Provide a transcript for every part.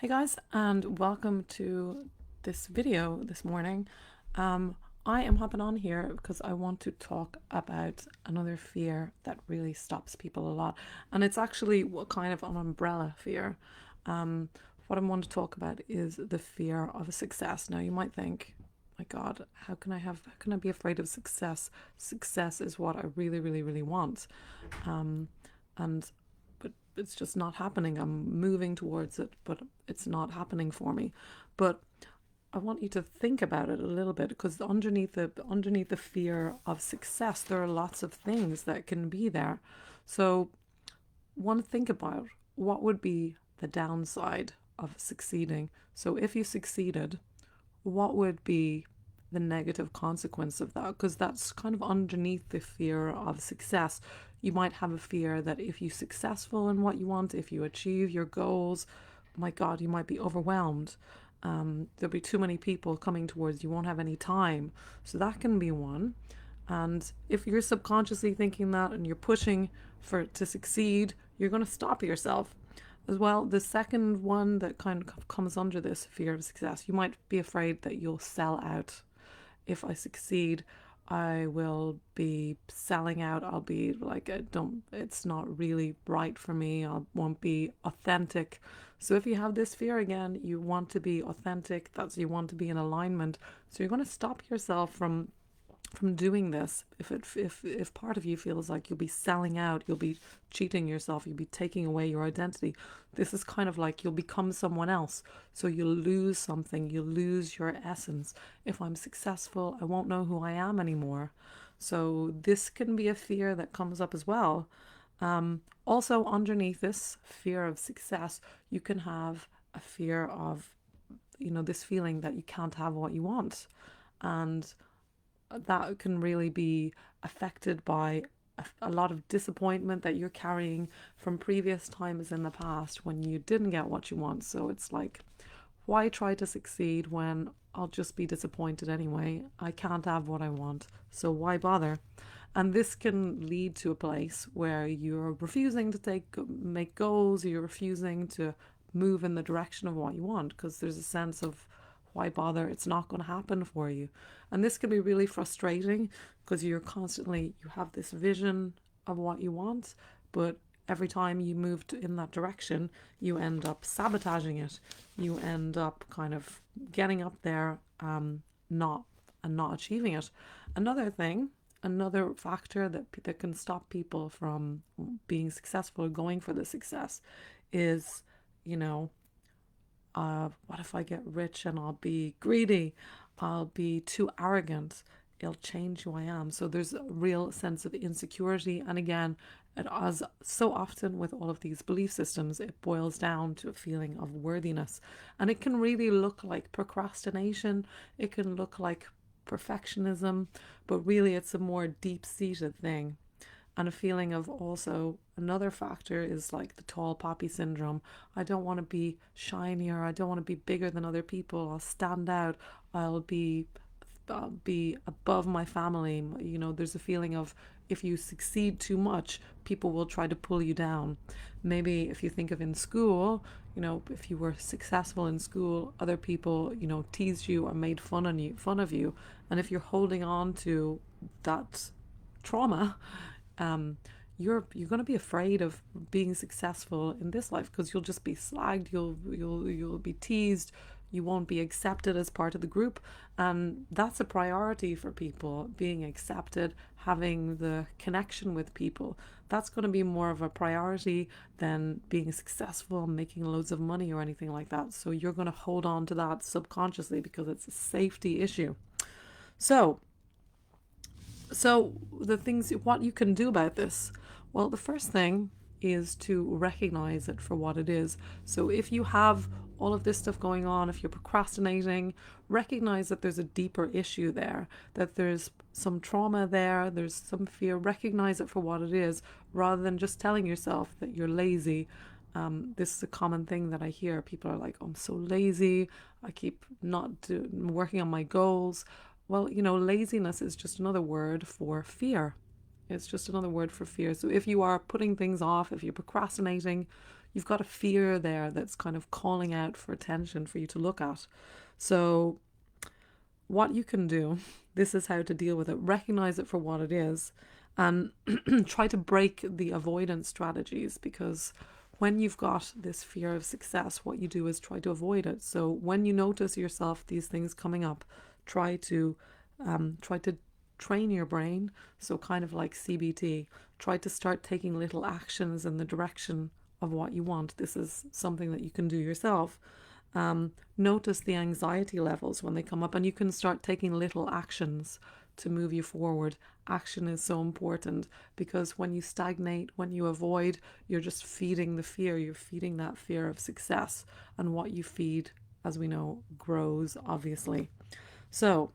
Hey guys, and welcome to this video this morning. I am hopping on here because I want to talk about another fear that really stops people a lot, and it's actually kind of an umbrella fear. Um, what I want to talk about is the fear of success. Now, you might think, my God, how can I be afraid of success? Success is what I really, really, really want. Um, and but it's just not happening. I'm moving towards it, but it's not happening for me. But I want you to think about it a little bit, because underneath the fear of success, there are lots of things that can be there. So want to think about what would be the downside of succeeding. So if you succeeded, what would be the negative consequence of that? Because that's kind of underneath the fear of success. You might have a fear that if you're successful in what you want, if you achieve your goals, oh my God, you might be overwhelmed. There'll be too many people coming towards you, won't have any time. So that can be one. And if you're subconsciously thinking that and you're pushing for to succeed, you're going to stop yourself as well. The second one that kind of comes under this fear of success, you might be afraid that you'll sell out. If I succeed, I will be selling out. I'll be like, it's not really right for me. I won't be authentic. So if you have this fear again, you want to be authentic. You want to be in alignment. So you're going to stop yourself from doing this. If part of you feels like you'll be selling out, you'll be cheating yourself, you'll be taking away your identity, this is kind of like you'll become someone else. So you'll lose something, you'll lose your essence. If I'm successful, I won't know who I am anymore. So this can be a fear that comes up as well. Also, underneath this fear of success, you can have a fear of, this feeling that you can't have what you want. And that can really be affected by a lot of disappointment that you're carrying from previous times in the past when you didn't get what you want. So it's like, why try to succeed when I'll just be disappointed anyway? I can't have what I want, so why bother? And this can lead to a place where you're refusing to make goals, you're refusing to move in the direction of what you want, because there's a sense of, why bother? It's not going to happen for you. And this can be really frustrating, because you have this vision of what you want, but every time you move in that direction, you end up sabotaging it. You end up kind of getting up there, not not achieving it. Another factor that can stop people from being successful or going for the success is, you know, what if I get rich and I'll be greedy? I'll be too arrogant. It'll change who I am. So there's a real sense of insecurity. And again, as so often with all of these belief systems, it boils down to a feeling of worthiness. And it can really look like procrastination. It can look like perfectionism, but really it's a more deep-seated thing. And a feeling of, also another factor is like the tall poppy syndrome. I don't want to be shinier. I don't want to be bigger than other people. I'll stand out. I'll be above my family. There's a feeling of, if you succeed too much, people will try to pull you down. Maybe if you think of in school, if you were successful in school, other people, teased you or made fun of you. And if you're holding on to that trauma, you're going to be afraid of being successful in this life, because you'll just be slagged, you'll be teased, you won't be accepted as part of the group. And that's a priority for people: being accepted, having the connection with people. That's going to be more of a priority than being successful, making loads of money or anything like that. So you're going to hold on to that subconsciously because it's a safety issue. So so what you can do about this? Well, the first thing is to recognize it for what it is. So if you have all of this stuff going on, if you're procrastinating, recognize that there's a deeper issue there, that there's some trauma there, there's some fear. Recognize it for what it is, rather than just telling yourself that you're lazy. This is a common thing that I hear. People are like, oh, I'm so lazy. I keep not working on my goals. Well, laziness is just another word for fear. It's just another word for fear. So if you are putting things off, if you're procrastinating, you've got a fear there that's kind of calling out for attention for you to look at. So what you can do, this is how to deal with it. Recognize it for what it is, and try to break the avoidance strategies, because when you've got this fear of success, what you do is try to avoid it. So when you notice yourself these things coming up, try to train your brain. So kind of like CBT, try to start taking little actions in the direction of what you want. This is something that you can do yourself. Notice the anxiety levels when they come up, and you can start taking little actions to move you forward. Action is so important, because when you stagnate, when you avoid, you're just feeding the fear. You're feeding that fear of success, and what you feed, as we know, grows, obviously. So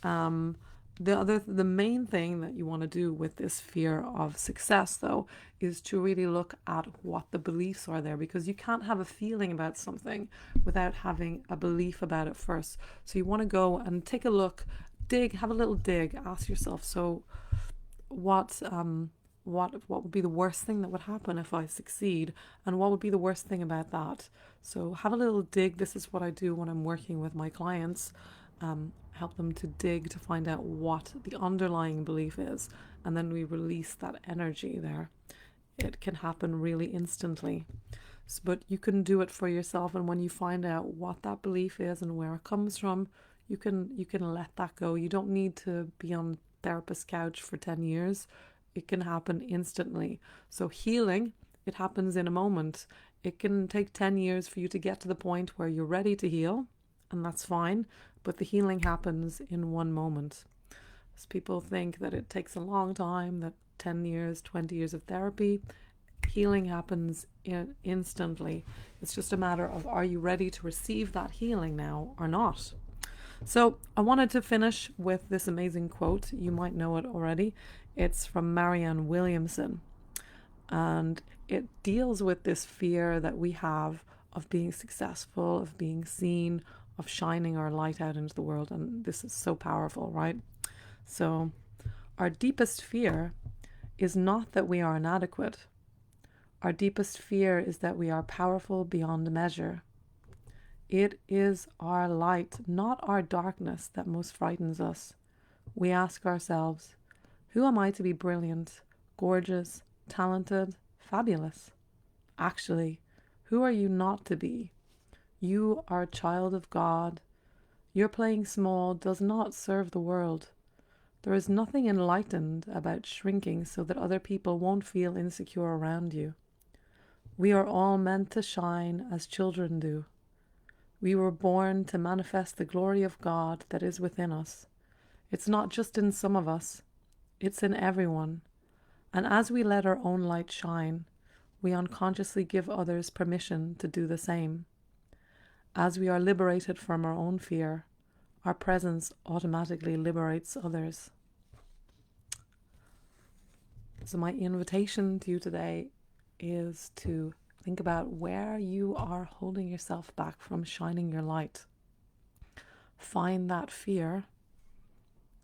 the main thing that you want to do with this fear of success, though, is to really look at what the beliefs are there, because you can't have a feeling about something without having a belief about it first. So you want to go and take a look, have a little dig, ask yourself, so what would be the worst thing that would happen if I succeed, and what would be the worst thing about that? So have a little dig. This is what I do when I'm working with my clients. Help them to dig to find out what the underlying belief is, and then we release that energy there. It can happen really instantly, but you can do it for yourself, and when you find out what that belief is and where it comes from, you can let that go. You don't need to be on therapist's couch for 10 years. It can happen instantly. So healing, it happens in a moment. It can take 10 years for you to get to the point where you're ready to heal, and that's fine, but the healing happens in one moment. As people think that it takes a long time, that 10 years, 20 years of therapy, healing happens instantly. It's just a matter of, are you ready to receive that healing now or not? So I wanted to finish with this amazing quote. You might know it already. It's from Marianne Williamson, and it deals with this fear that we have of being successful, of being seen, of shining our light out into the world. And this is so powerful, right? So our deepest fear is not that we are inadequate. Our deepest fear is that we are powerful beyond measure. It is our light, not our darkness, that most frightens us. We ask ourselves, who am I to be brilliant, gorgeous, talented, fabulous? Actually, who are you not to be? You are a child of God. Your playing small does not serve the world. There is nothing enlightened about shrinking so that other people won't feel insecure around you. We are all meant to shine as children do. We were born to manifest the glory of God that is within us. It's not just in some of us, it's in everyone. And as we let our own light shine, we unconsciously give others permission to do the same. As we are liberated from our own fear, our presence automatically liberates others. So my invitation to you today is to think about where you are holding yourself back from shining your light. Find that fear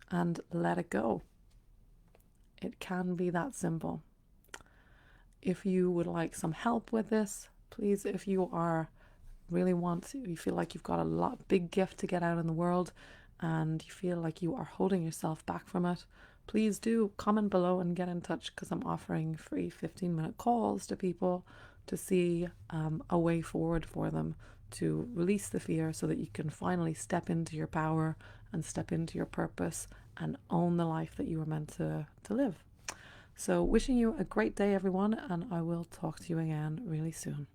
and let it go. It can be that simple. If you would like some help with this, please, if you you feel like you've got a big gift to get out in the world and you feel like you are holding yourself back from it, please do comment below and get in touch, because I'm offering free 15-minute calls to people to see a way forward for them to release the fear, so that you can finally step into your power and step into your purpose and own the life that you were meant to live. So wishing you a great day, everyone, and I will talk to you again really soon.